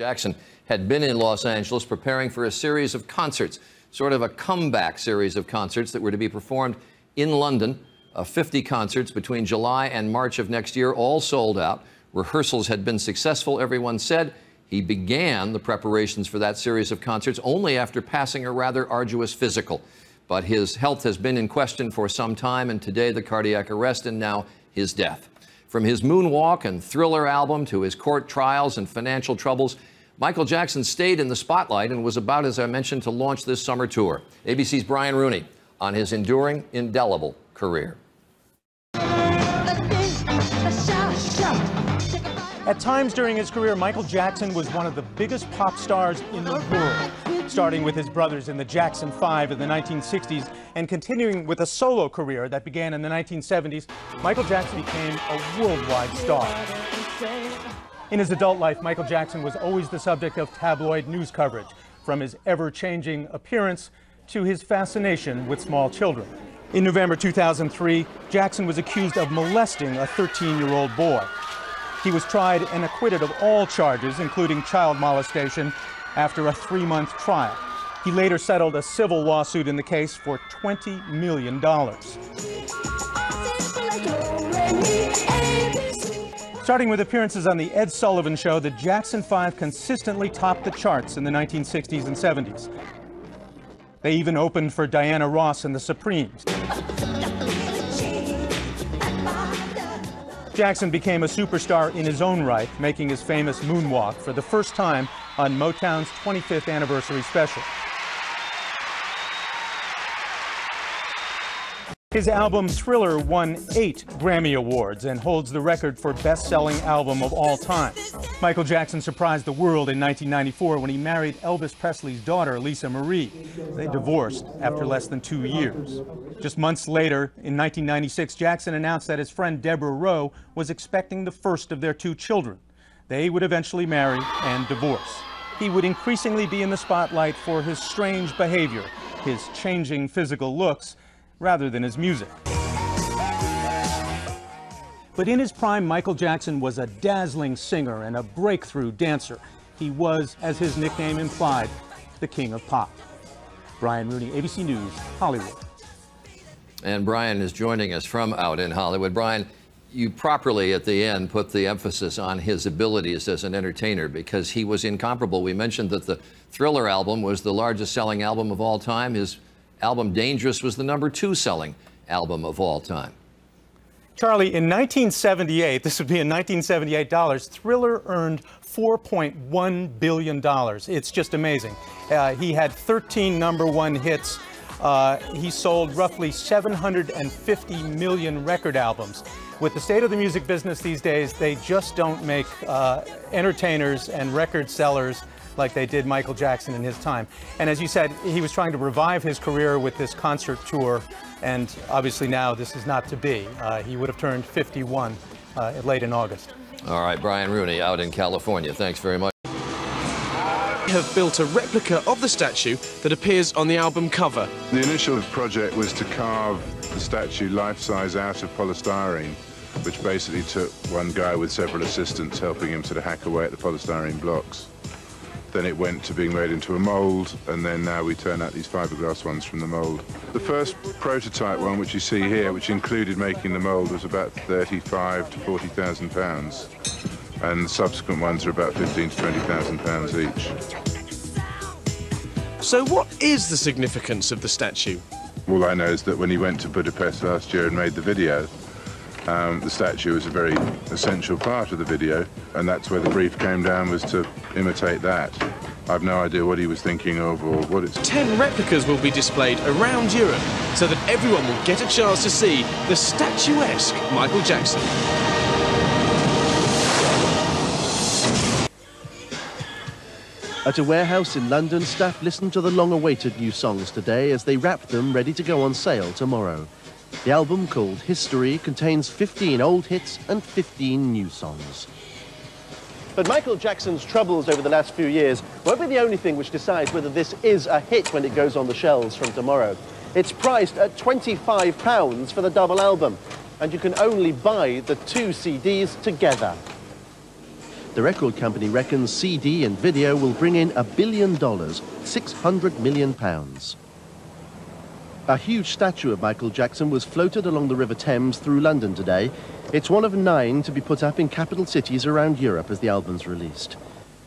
Jackson had been in Los Angeles preparing for a series of concerts, sort of a comeback series of concerts that were to be performed in London, 50 concerts between July and March of next year, all sold out. Rehearsals had been successful, everyone said. He began the preparations for that series of concerts only after passing a rather arduous physical. But his health has been in question for some time, and today the cardiac arrest and now his death. From his Moonwalk and Thriller album to his court trials and financial troubles, Michael Jackson stayed in the spotlight and was about, as I mentioned, to launch this summer tour. ABC's Brian Rooney on his enduring, indelible career. At times during his career, Michael Jackson was one of the biggest pop stars in the world, starting with his brothers in the Jackson 5 in the 1960s and continuing with a solo career that began in the 1970s. Michael Jackson became a worldwide star. In his adult life, Michael Jackson was always the subject of tabloid news coverage, from his ever-changing appearance to his fascination with small children. In November 2003, Jackson was accused of molesting a 13-year-old boy. He was tried and acquitted of all charges, including child molestation, after a 3-month trial. He later settled a civil lawsuit in the case for $20 million. Starting with appearances on The Ed Sullivan Show, the Jackson 5 consistently topped the charts in the 1960s and 70s. They even opened for Diana Ross and the Supremes. Jackson became a superstar in his own right, making his famous Moonwalk for the first time on Motown's 25th anniversary special. His album Thriller won 8 Grammy Awards and holds the record for best-selling album of all time. Michael Jackson surprised the world in 1994 when he married Elvis Presley's daughter, Lisa Marie. They divorced after less than 2 years. Just months later, in 1996, Jackson announced that his friend Deborah Rowe was expecting the first of their 2 children. They would eventually marry and divorce. He would increasingly be in the spotlight for his strange behavior, his changing physical looks, rather than his music. But in his prime, Michael Jackson was a dazzling singer and a breakthrough dancer. He was, as his nickname implied, the king of pop. Brian Rooney, ABC News, Hollywood. And Brian is joining us from out in Hollywood. Brian, you properly at the end put the emphasis on his abilities as an entertainer because he was incomparable. We mentioned that the Thriller album was the largest selling album of all time. His album Dangerous was the #2 selling album of all time. Charlie, in 1978, this would be in 1978 dollars, Thriller earned $4.1 billion. It's just amazing. He had 13 #1 hits. He sold roughly 750 million record albums. With the state of the music business these days, they just don't make entertainers and record sellers like they did Michael Jackson in his time. And as you said, he was trying to revive his career with this concert tour, and obviously now this is not to be. He would have turned 51 late in August. All right, Brian Rooney out in California. Thanks very much. We have built a replica of the statue that appears on the album cover. The initial project was to carve the statue life-size out of polystyrene, which basically took one guy with several assistants helping him sort of hack away at the polystyrene blocks. Then it went to being made into a mould, and then now we turn out these fiberglass ones from the mould. The first prototype one, which you see here, which included making the mould, was about 35 to 40,000 pounds, and the subsequent ones are about 15 to 20,000 pounds each. So what is the significance of the statue? All I know is that when he went to Budapest last year and made the video, the statue was a very essential part of the video, and that's where the brief came down, was to imitate that. I've no idea what he was thinking of or what it's... 10 replicas will be displayed around Europe so that everyone will get a chance to see the statuesque Michael Jackson. At a warehouse in London, staff listened to the long-awaited new songs today as they wrapped them ready to go on sale tomorrow. The album, called History, contains 15 old hits and 15 new songs. But Michael Jackson's troubles over the last few years won't be the only thing which decides whether this is a hit when it goes on the shelves from tomorrow. It's priced at £25 for the double album, and you can only buy the 2 CDs together. The record company reckons CD and video will bring in $1 billion, £600 million. A huge statue of Michael Jackson was floated along the River Thames through London today. It's one of 9 to be put up in capital cities around Europe as the album's released.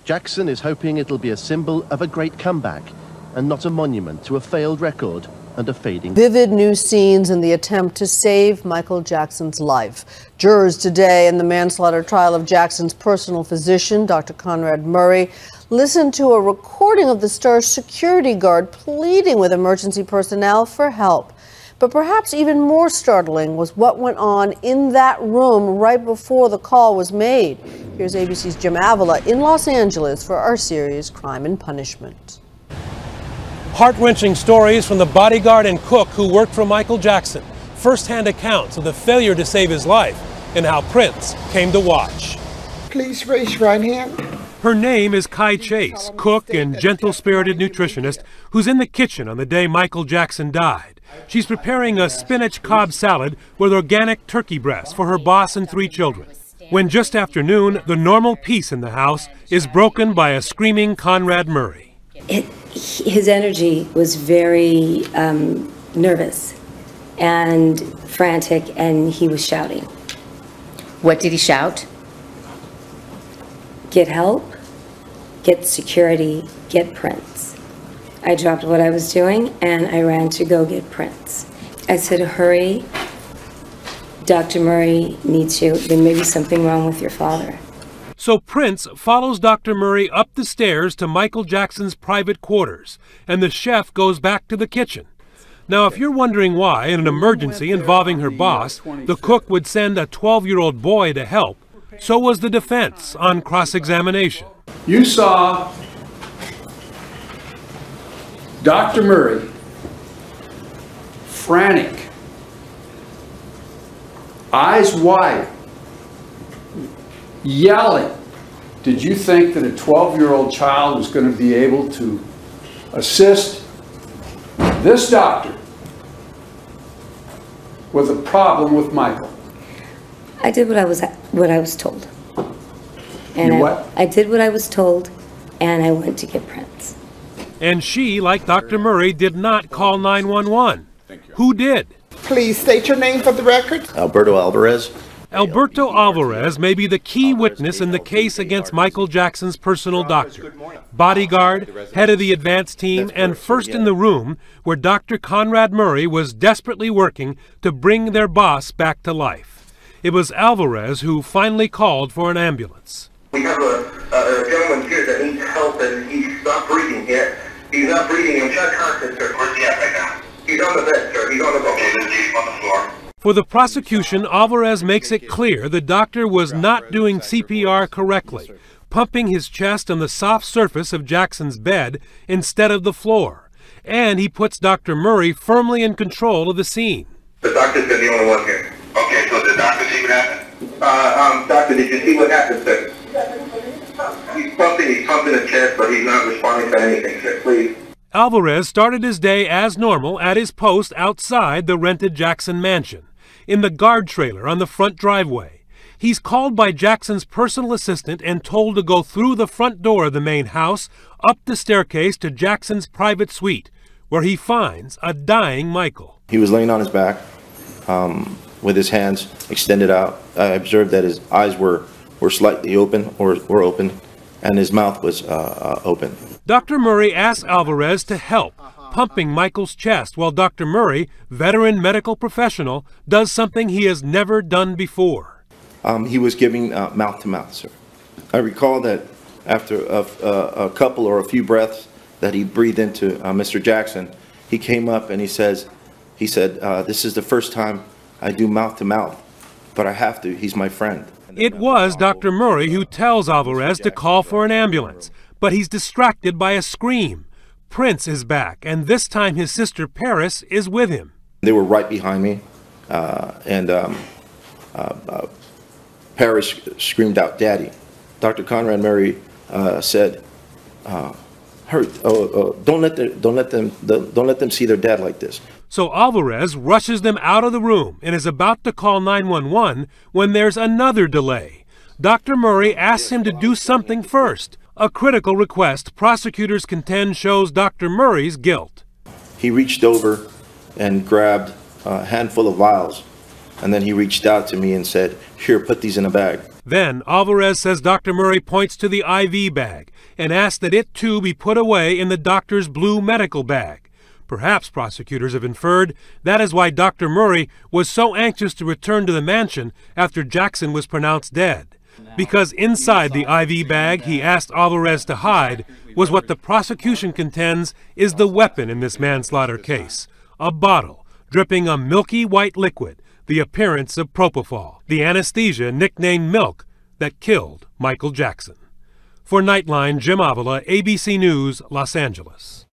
Jackson is hoping it'll be a symbol of a great comeback and not a monument to a failed record and a fading. Vivid new scenes in the attempt to save Michael Jackson's life. Jurors today in the manslaughter trial of Jackson's personal physician, Dr. Conrad Murray, listened to a recording of the star's security guard pleading with emergency personnel for help. But perhaps even more startling was what went on in that room right before the call was made. Here's ABC's Jim Avila in Los Angeles for our series Crime and Punishment. Heart-wrenching stories from the bodyguard and cook who worked for Michael Jackson. First-hand accounts of the failure to save his life and how Prince came to watch. Please raise your right hand. Her name is Kai Chase, cook and gentle-spirited nutritionist who's in the kitchen on the day Michael Jackson died. She's preparing a spinach Cobb salad with organic turkey breast for her boss and 3 children. When just after noon, the normal peace in the house is broken by a screaming Conrad Murray. His energy was very nervous and frantic, and he was shouting. What did he shout? Get help, get security, get Prince. I dropped what I was doing and I ran to go get Prince. I said, hurry, Dr. Murray needs you. There may be something wrong with your father. So Prince follows Dr. Murray up the stairs to Michael Jackson's private quarters, and the chef goes back to the kitchen. Now, if you're wondering why, in an emergency involving her boss, the cook would send a 12-year-old boy to help, so was the defense on cross-examination. You saw Dr. Murray frantic, eyes wide, yelling. Did you think that a 12-year-old child was going to be able to assist this doctor with a problem with Michael? I did what I was told. And I did what I was told, and I went to get Prince. And she, like Dr. Murray, did not call 911. Who did? Please state your name for the record. Alberto Alvarez. Alberto Alvarez may be the key witness in the case against Michael Jackson's personal doctor, bodyguard, head of the advance team, and first in the room where Dr. Conrad Murray was desperately working to bring their boss back to life. It was Alvarez who finally called for an ambulance. We have a gentleman here that needs help, and he's not breathing yet. He's not breathing. I'm trying to contact, sir. Where's he at right now? He's on the bed, sir. He's on the bed. Okay, he's on the floor. For the prosecution, Alvarez makes it clear the doctor was not doing CPR correctly, pumping his chest on the soft surface of Jackson's bed instead of the floor. And he puts Dr. Murray firmly in control of the scene. The doctor's been the only one here. Okay, so the doctor see what happened? Doctor, did you see what happened, sir? He's pumping the chest, but he's not responding to anything, sir. Please. Alvarez started his day as normal at his post outside the rented Jackson mansion, in the guard trailer on the front driveway. He's called by Jackson's personal assistant and told to go through the front door of the main house, up the staircase to Jackson's private suite, where he finds a dying Michael. He was laying on his back with his hands extended out. I observed that his eyes were slightly open or were open, and his mouth was open. Dr. Murray asked Alvarez to help, pumping Michael's chest, while Dr. Murray, veteran medical professional, does something he has never done before. He was giving mouth-to-mouth, sir. I recall that after a couple or a few breaths that he breathed into Mr. Jackson, he came up and he said, this is the first time I do mouth-to-mouth, but I have to, he's my friend. It was Dr. Murray who tells Alvarez to call for an ambulance, but he's distracted by a scream. Prince is back, and this time his sister Paris is with him. They were right behind me, and Paris screamed out, "Daddy!" Dr. Conrad Murray said, "Hurry! Don't let them see their dad like this." So Alvarez rushes them out of the room and is about to call 911 when there's another delay. Dr. Murray asks him to do something first, a critical request prosecutors contend shows Dr. Murray's guilt. He reached over and grabbed a handful of vials, and then he reached out to me and said, "Here, put these in a bag." Then Alvarez says Dr. Murray points to the IV bag and asks that it too be put away in the doctor's blue medical bag. Perhaps prosecutors have inferred that is why Dr. Murray was so anxious to return to the mansion after Jackson was pronounced dead. Because inside the IV bag he asked Alvarez to hide was what the prosecution contends is the weapon in this manslaughter case, a bottle dripping a milky white liquid, the appearance of propofol, the anesthesia nicknamed milk that killed Michael Jackson. For Nightline, Jim Avila, ABC News, Los Angeles.